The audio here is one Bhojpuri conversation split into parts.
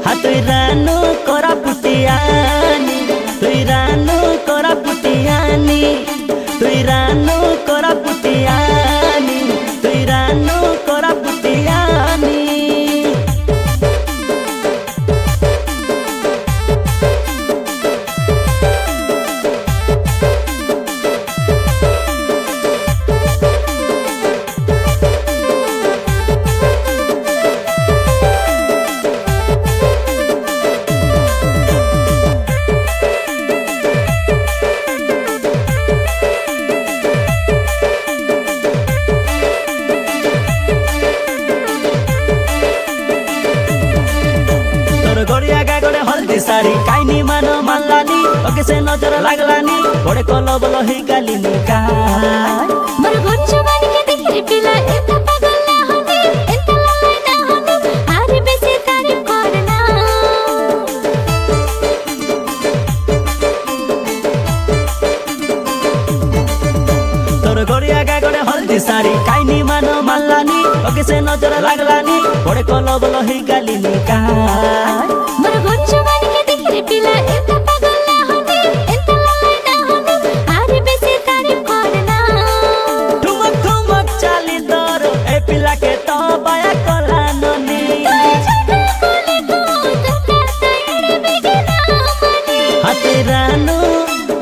Tuirano koraputiani, tuirano koraputiani, tuirano koraputiani, tuirano koraputiani. सारी काइनी मानो मल्लानी ओके से नजर लागलानी बड़े कलो बलो ही गालिनी का मर घर जवानी के देखि पिला एता पागल ना होनी एता ललाई ना होनी आरे बेसी तारीफ करना तोर गोरिया गा गोड़े हल्दी सारी काइनी मानो मल्लानी ओके से नजर लागलानी बड़े कलो बलो ही गालिनी का मर घर जवानी के देखि पिला एता पागल ना होनी एता ललाई ना होनी आरे बेसी तारीफ करना ठुमक ठुमक चाली तोर ए पिला के तो बाया कला ननी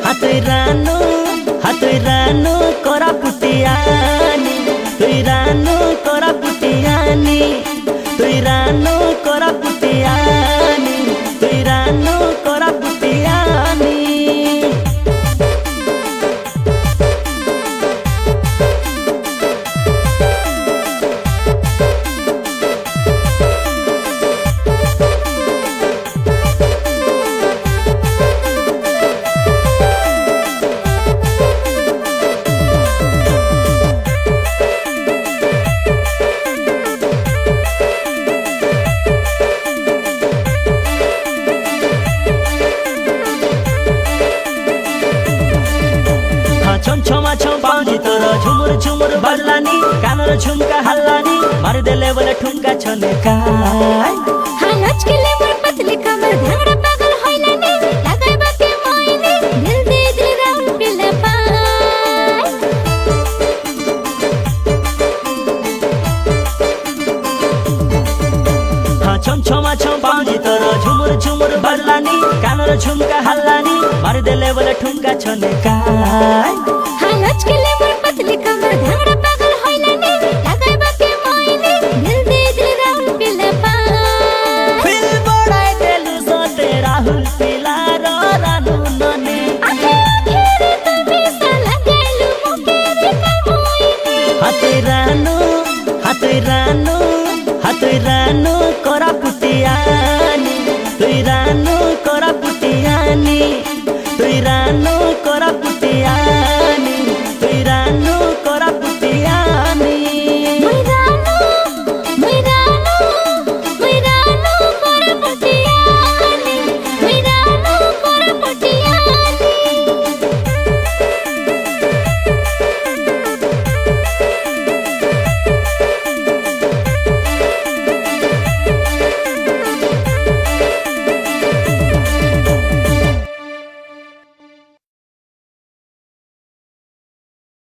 हातुरानो हातुरानो कोरापुटियानी तुइरानो कोरापुटियानी तुइरानो कोरापुटियानी तुइरानो कोरापुटियानी छमा छम पानी तोर झुमुर झुमुर बजलानी कानर झुमका हल्लानी मार देले बोले ठुमका छनेका हालच के ले मोर पतली कमर धंगड़ा पागल होइलानी लगाय बाके मोइनी दिल दे दिल राउंड पिले पाय हां छम छमा छम पानी तोर झुमुर झुमुर बजलानी कानर झुमका हल्लानी मार देले बोले ठुमका छनेका हालच के ले